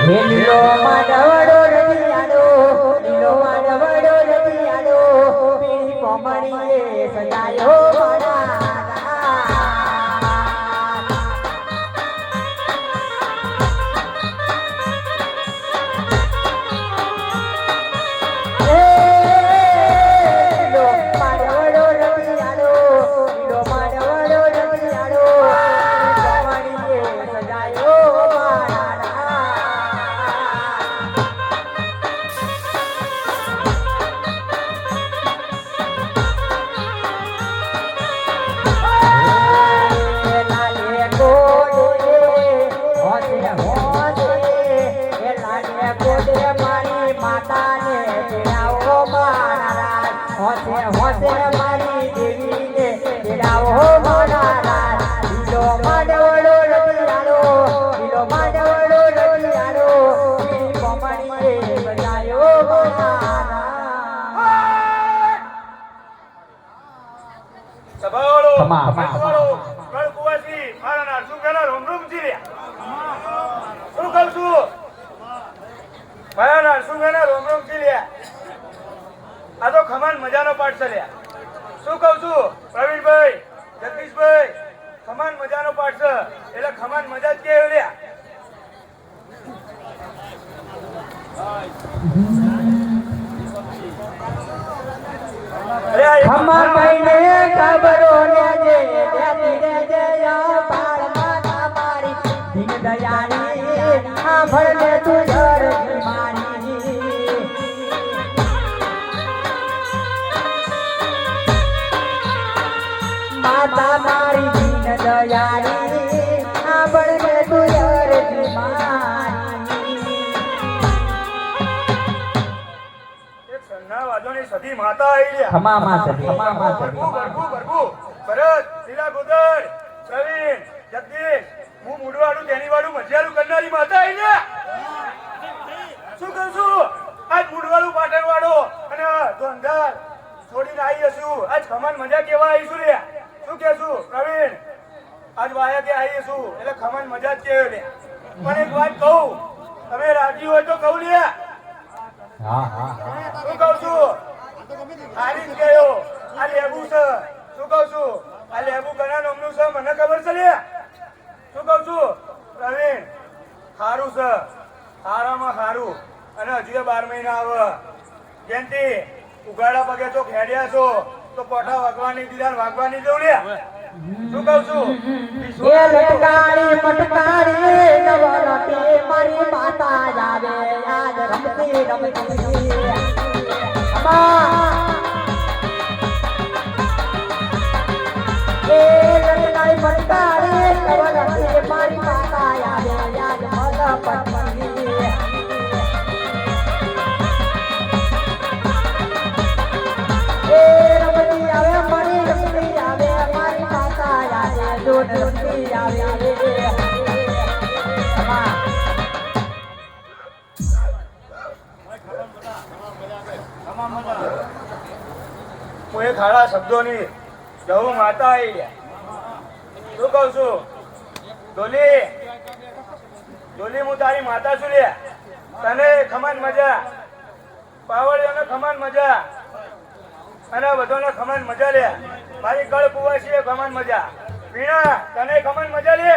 લીલો માડવડો રતિયાડો લીલો માડવડો રતિયાડો પીળી કોમળીએ સજાયો ખમણ મજાનો પાઠ ચાલ્યા શું કહું છું પ્રવીણભાઈ જગદીશભાઈ ખમણ મજાનો પાઠ છે એટલે ખમણ મજા જ કેવું લ્યા ખમા મહિને ખબરો લેજે દેતી દેજે યા પાળ માતા મારી દીન દયાળી આ ભરલે તું જર મારી માતા મારી દીન દયાળી આ ભરલે તું જર મારી સતી માતા આવી ખમા માં સતી ખમા માં સતી ભરત શીલા ગોદર પ્રવીણ જગદીશ હું મુડવાડું તેની વાળું મજિયારું કરનારી માતા આવી ને શું કહું છું આજ મુડવાડું પાટણ વાળો અને ધોંધાર છોડીને આવી હશું આજ ખમણ મજા કેવા આવીશું લે શું કેશું પ્રવીણ આજ વાયા કે આવી હશું એટલે ખમણ મજા જ કેવો લે પણ એક વાત કહું તમે રાજી હોય તો કહું લે હા હા શું કહું છું આરી ગયો આ લેબુ છે શું કહું છું આ લેબુ કના નામનું છે મને ખબર છે લે શું કહું છું પ્રવીણ સારું છે સારામાં સારું અને હજુ 12 મહિના આવે જેનથી ઉગાડા પગે તો ખેડ્યા છો તો પોઠા વાગવાની દીધા વાગવાની દઉં લે શું કહું છું એ લટકારી મટકારી નવરાત્રી મારી માતા આવે યાદ રમતી રમતી એ લટકારી મટકારી નવરાત્રી મારી માતા આવે યાદ મલા પટની એ રમતી આવે મારી રમતી આવે મારી માતા આવે દોડ રમતી આવે હું એ ખાડા શબ્દોની જવું માતા આવી ગયા શું કહું છું ડોલી ડોલી હું તારી માતા છું લે તને ખમણ મજા પાવળીઓને ખમણ મજા અને બધોને ખમણ મજા લે મારી ગળ કુવાસી ખમણ મજા વીણા તને ખમણ મજા લે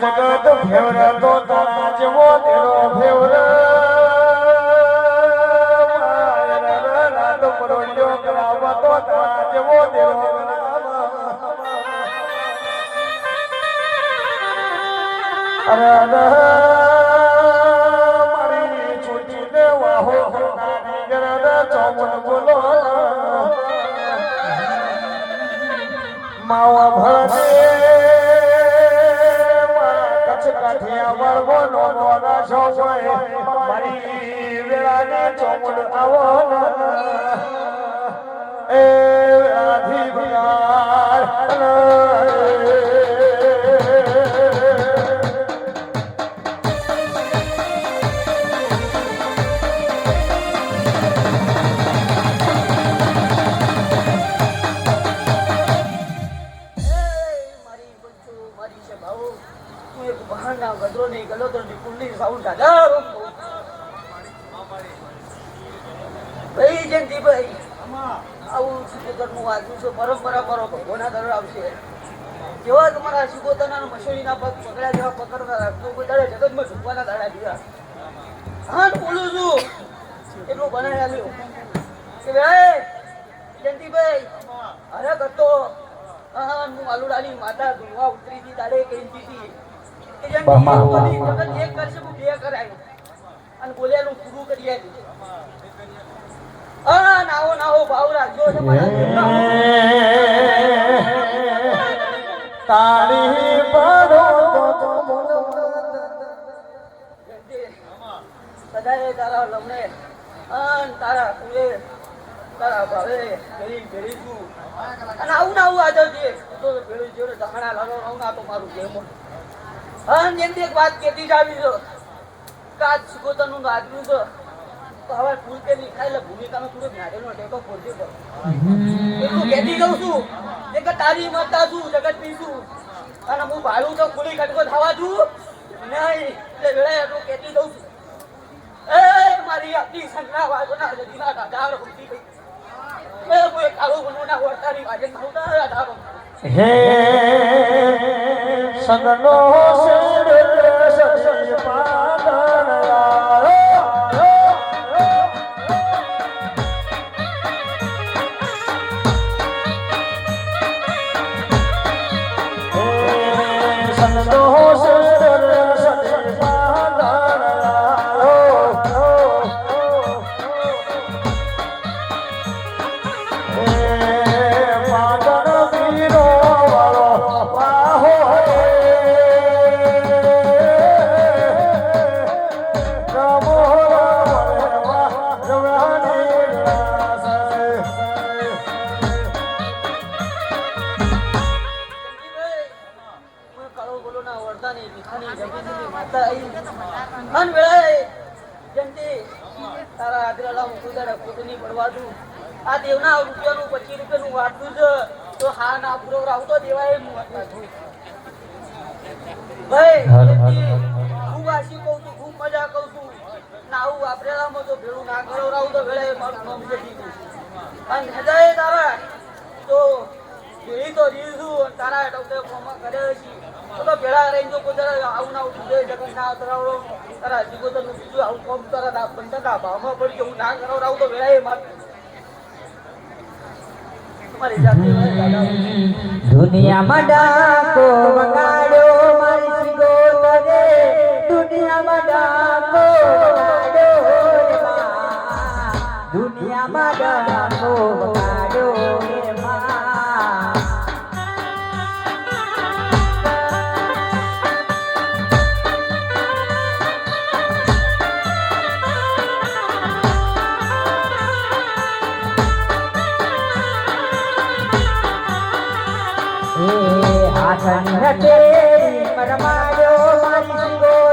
જગત ફેવર તો તારા જેવો તેરો ફેવર તો પરોડ્યો કરાવવા તો તારા જેવો તેરો અરે મારી છૂટી દેવા હો નાની ગરદ ચોમન બોલો માવા ભરતે કાઠિયા વળવો નો નોના શોભય મારી વેળાને ચોમડ આવો એ આધી બગાર ગદરો નહીં ગલો તો કુલ્લી સાઉન્ડ કાઢા ભાઈ જયંતિભાઈ આવું શિકોતરનું વાંચું છું પરંપરા કરો ભગવાના દર આવશે જેવા તમારા શિકોતરના મશીનના પગ પકડ્યા જેવા પકડતા રાખતો બધા જગતમાં ઝૂકવાના દાડા જોયા હા બોલું છું એટલું બનાવી આવ્યું કે ભાઈ જયંતિભાઈ અરે કરતો હા હું આલુડાની માતા ધુવા ઉતરી હતી તારે કઈ હતી એક કરશે હું બે કરાયું અને બોલ્યાનું પૂરું કરી આવ્યું નાવો નાવો ભાવ રાખજો તારી પાડો સદાય તારા લમને તારા કુલે તારા ભાવે ઘડી ઘડીશું અને આવું ને આવું આજે તો ભેળું જોડે દહાણા લાગો આવું ના તો મારું જેમ હા જેમથી એક વાત કેતી જ આવી છો કાચ શિકોતરનું ગાજરું છે તો હવે ફૂલ કે નહીં ખાય એટલે ભૂમિકાનો થોડો નારેલનો ટેકો ફોડજો એટલું કહેતી જઉં છું કે તારી માતા છું જગત પી છું અને હું ભાડું તો ખુલી કટકો થવા છું નહીં એટલે વેળાએ એટલું કહેતી જઉં છું એ મારી આપણી સંજ્ઞા વાજોના નદીના દાદાર હોતી ગઈ એ કોઈ કાળું બનોના વર્તાની વાજે નહોતા દાદારો હે સંગનો સેડ સસી પાદળા સંગનો સેડ સસી આ દેવના રૂપિયાનું 25 રૂપિયાનું વાટલું છે તો હા ના પૂરો આવતો દેવાય ભાઈ ખૂબ આશી કહું છું ખૂબ મજા કહું છું ના આવું વાપરેલામાં તો ભેળું ના કરો રાવું તો ભેળે મારું નામ જતી ગયું અને હજાએ તારા તો ભેળી તો રીશું તારા ટોકે ફોમાં કરે છે તો ભેળા રહીને જો કોઈ આવું ના આવું જગત ના કરાવડો તારા જીગોતરનું બીજું આવું કોમ તારા બંધના ભાવમાં પડી કે હું ના કરાવડાવું તો ભેળાએ મારું દુનિયામાં ડાકો વગાડ્યો મારી સિગોતરે દુનિયામાં ડાકો વગાડ્યો દુનિયામાં ડાકો વગાડ્યો રે માં હાથની હથેળી પરમાડ્યો મારી સિગોતરે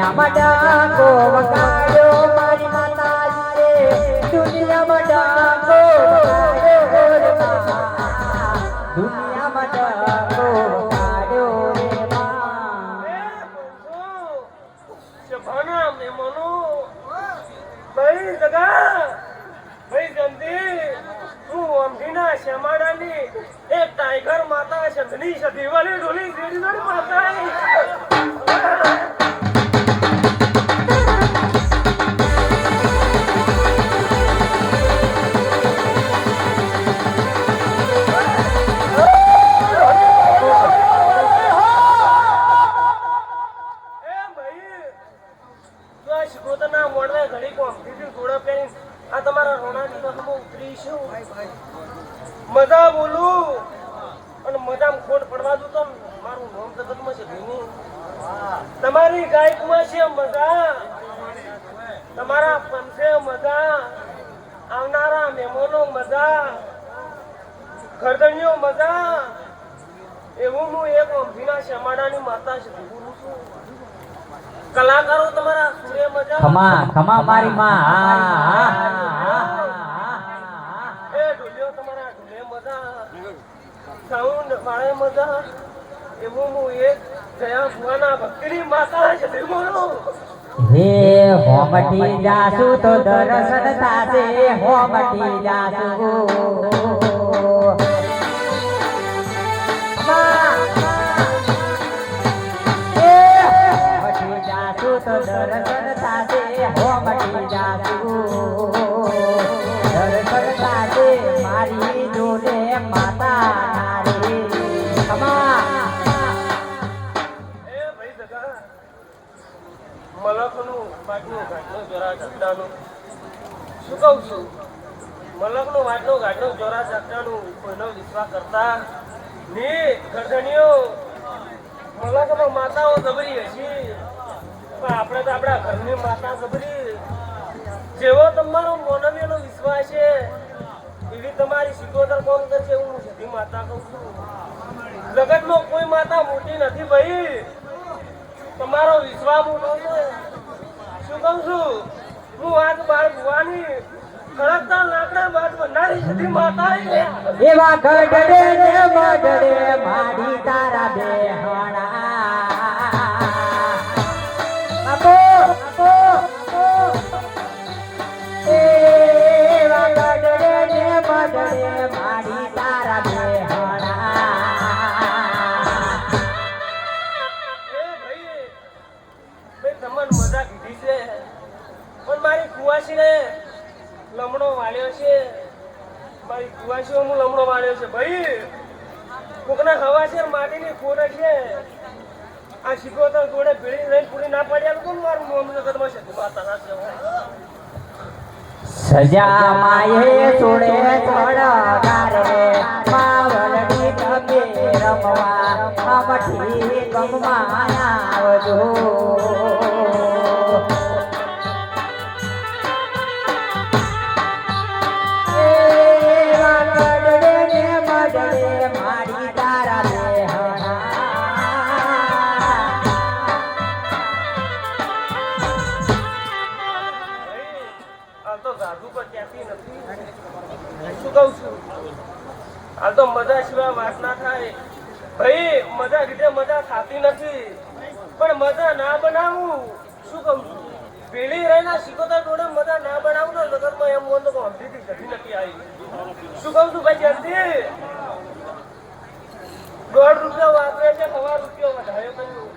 દુનિયામાં ડાકો વગાડ્યો મારી માતાજીએ દુનિયામાં ડાકો વગાડ્યો રે માં દુનિયામાં ડાકો વગાડ્યો રે માં શભાના મેમનો ભાઈ જગા ભાઈ જંદી તું અમઢીના શ્યામાડાની એક ટાઈગર માતા શંખની સધીવાલી ઢોલી ગીરનારી માતા મજા બોલું અને મજામાં ખોટ પડવા દઉં તો મારું નામ જગતમાં છે ભીની તમારી ગાયકમાં છે મજા તમારા પંથે મજા આવનારા મહેમાનો મજા ઘરધણીઓ મજા એવું હું એક ભીના શમાડાની માતા છે બોલું છું કલાકારો તમારા સુરે મજા ખમા ખમા મારી માં સાઉન્ડ મારે મજા એવું હું એક જયા ભુવાના ભક્તિની માતા છે બોલો હે હોમટી જાસુ તો દર્શન થાશે હોમટી જાસુ હોમટી જાસુ તો દર્શન થાશે હોમટી જાસુ દર્શન થાશે મારી જોડે માતા નારી ખમા મલકનું વાટનું ઘાટનું જોરા ઝાકટાનું શું કહું છું મલકનું વાટનું ઘાટનું જોરા ઝાકટાનું કોઈનો વિશ્વાસ કરતા ની ગરદણીઓ મલકમાં માતાઓ જબરી હશી પણ આપણે તો આપણા ઘરની માતા જબરી જેવો તમારો મોનવીનો વિશ્વાસ છે એવી તમારી સિકોતર કોણ કરશે હું સીધી માતા કહું છું જગતમાં કોઈ માતા મોટી નથી ભાઈ તમારો વિશ્વાસ હું કહું છું શું કહું છું હું આજ બાળ ભુવાની ખડકતા લાકડા બાદ બનારી સીધી માતા એવા ગઢડે ને બડડે મારી તારા બેહણા આપો આપો એવા ગઢડે ને બડડે મારી તારા બેહણા તમને મજા કીધી છે પણ મારી કુવાસીને લમણો વાળ્યો છે મારી કુવાસીઓ હું લમણો વાળ્યો છે ભાઈ કોકના હવા છે માટીની ખોટ છે આ શીખોતર જોડે ભેળી રહીને પૂરી ના પાડ્યા કોણ મારું મોમ જગતમાં છે માતા ના છે સજા માયે છોડે ચડગારે માવલની તમે રમવા અમઠી ગમમાં આવજો એવા ગડડે ને બડડે મારી તારા બેહણા હાલ તો જાદુ પર ક્યાંથી નથી શું કહું છું હાલ તો મજા સિવાય વાત ના થાય ભાઈ મજા રીતે મજા થતી નથી પણ મજા ના બનાવું શું કહું છું પેલી રહીના શીખોતા જોડે મજા ના બનાવું ને લગનમાં એમ બોલ તો હમતીથી જતી નથી આવી શું કહું છું ભાઈ જલ્દી ₹1.5 વાપરે છે ₹1 વધારે કર્યું